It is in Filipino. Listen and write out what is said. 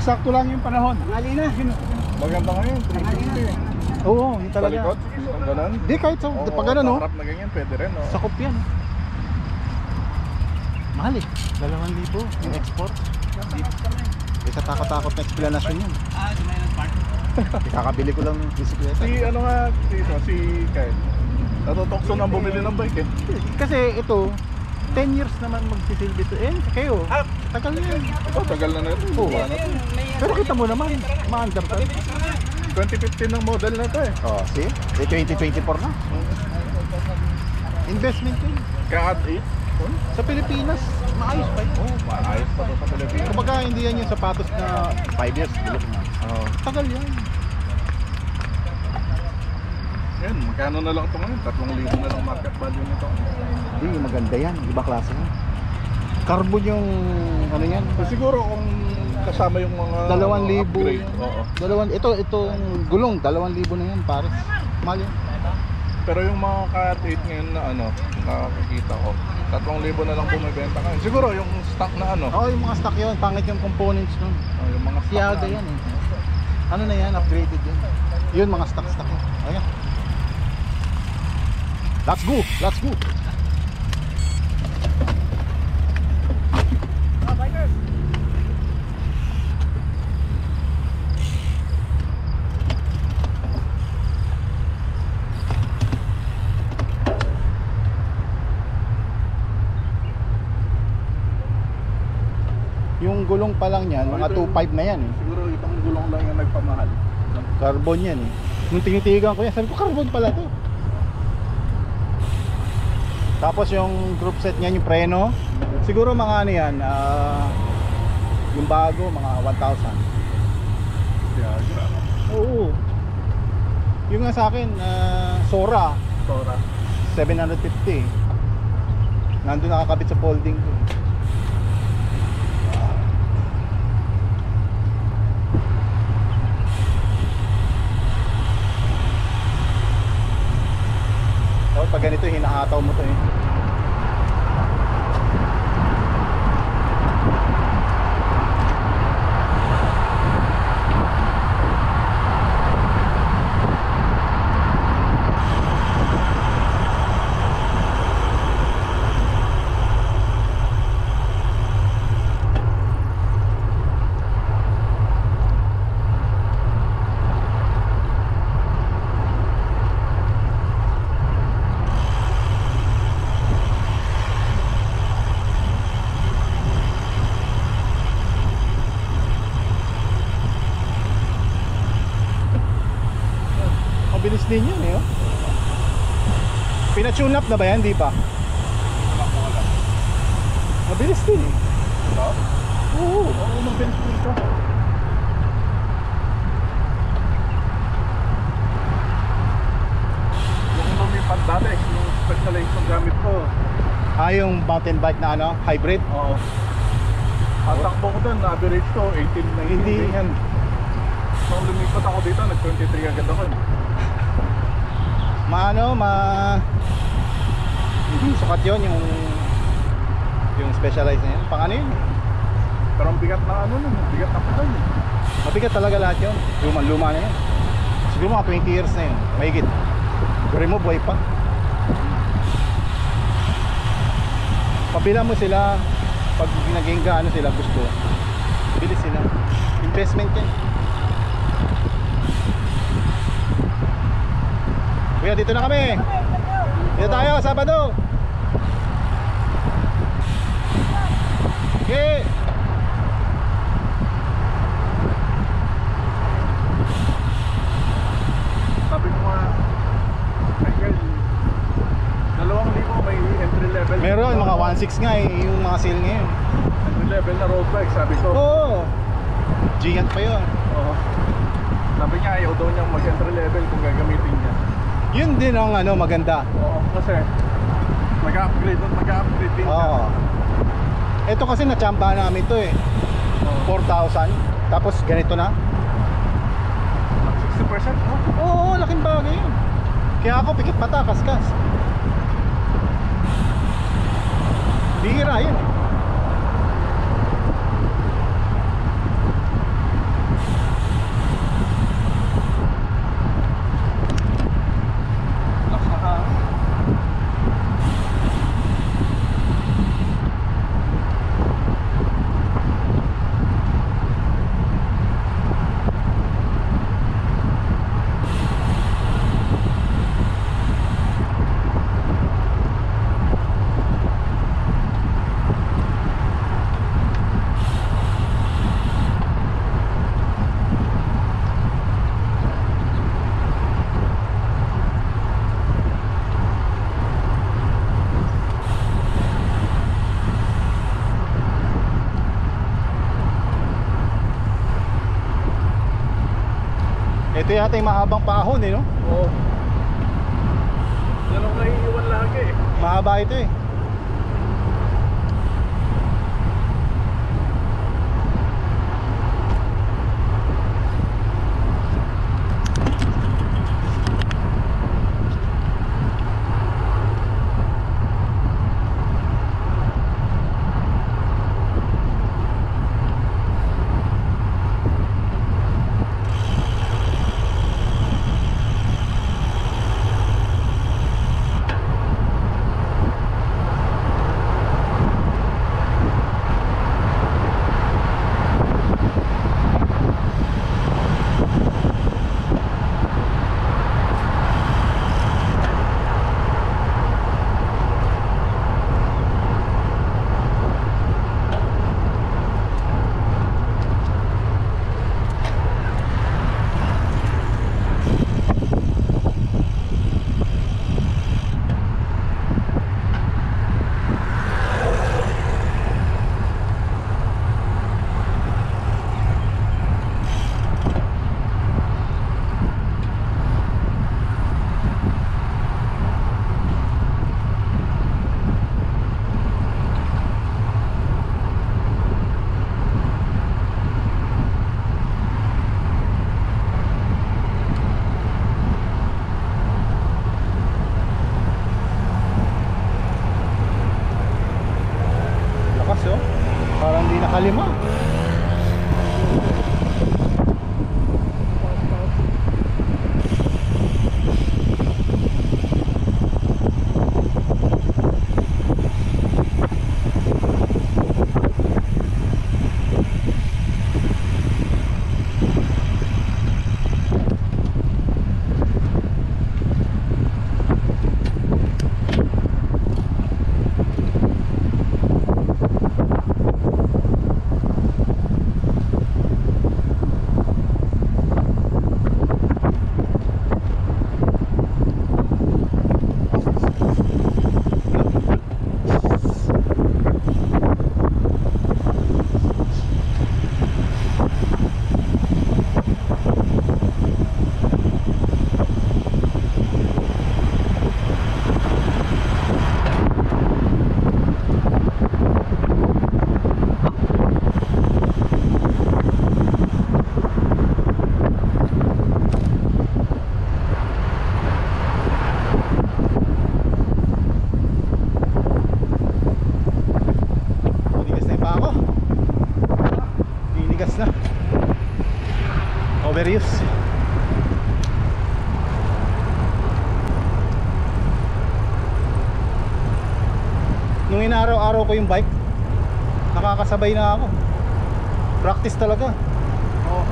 Sakto lang yung panahon. Tangali na. Maganda ngayon, 350. Oo, yun Sa talaga. likod, pang ganun. Di kahit sa pag ano no. Harap na ganyan, pwede rin, no? Sakop yan. Mahal eh. 2,000 yung export. Hindi katakot-takot na explanation yun. Di may nag-park. Kakabili ko lang ng bisikleta. Si ano nga, si Kyle. Natutokso nang bumili ng bike eh. Kasi ito, 10 years naman magsisilbi ito. Kayo, tagal na yan. Oh, tagal na rin. Oo. Pero kita mo naman, ma-under ka. 2015 ng model na ito eh. Oh, see? 2024 na. Investment yun. Ka-add 8. Sa Pilipinas, maayos pa yun. Oh, maayos pa to sa Pilipinas. Kumbaga hindi yan yung sapatos na 5 years, bilog na. Oh. Tagal yan. Yan, magkano na lang ito ngayon? 3,000 na lang market value nito. Hindi, maganda yan. Iba klase yan. Carbon yung ano yan. So, siguro kung kasama yung mga 2,000. upgrade. Oo. Itong gulong, 2,000 na yan, pares. Mahal yan. Pero yung mga Cat 8 ngayon na ano, nakakita ko, 3,000 na lang bumibenta ngayon. Siguro yung stock na ano. Oo, yung mga stock yun. Pangit yung components nun. Oh, yung mga stock Siyada na, yan eh. Ano na yan, upgraded yun. Yun, mga stock yun. Ayan. Let's go! Let's go! Bikers. Yung gulong pa lang yan, mga 2.5 na yan eh. siguro itong gulong lang yung nagpamahal. Carbon yan eh. Nung tinitigan ko yan, sabi ko carbon pala to. Tapos yung group set niyan, yung preno, siguro mga ano yan, yung bago, mga 1,000. Yeah, grabe. Oo. Yung nga sa akin, Sora, Sora. 750. Nandun nakakabit sa folding ko. Pag ganito hinahataw mo to eh. Bilis din yun eh, oh. Pina-tune up na ba yan? Di pa? Mabilis din eh. Oo, mabilis din ito. Yung lumipat dati, yung specialization gamit ko. Yung mountain bike na ano, hybrid? Oo. At takbo ko doon, average ko 18 na Hindi yan. Nung lumipat ako dito, nag-23 agad ako. Hindi sukat yun yung specialized na yan. Pang ano yun? Pero ang bigat na ano nun, bigat na pedal yun. Mabigat talaga lahat yun. Luma na yun. Siguro mga 20 years na yun. Mahigit. Remove buhay pa. Pabila mo sila, pag naging gaano sila gusto, bilis sila. Investment yan. Kuya, dito na kami. Dito tayo, Sabado. Okay. Sabi ko nga, Michael, 2,000 may entry level. Meron, mga 1.6 nga eh, yung mga sale ngayon. Entry level na road bike, sabi ko. Oo. Gigant pa yun. Oo. Sabi niya, ayaw daw niyang mag-entry level kung gagamitin niya. Yun din ang ano, maganda. Oo, kasi mag-upgrade din siya. Oo. Ito kasi natsambahan namin to eh. 4,000. Tapos ganito na. 60%, no? Oo, laking bagay yun. Kaya ako pikit mata, kaskas. Bihira yun. Ito yata yung mahabang paahon eh, no? Oo. Yan ang naiiwan lagi eh. Mahaba ito eh. Lakas oh. Parang di nakalima. Overuse. Nung inaraw-araw ko yung bike, nakakasabay na ako. Practice talaga. Oo.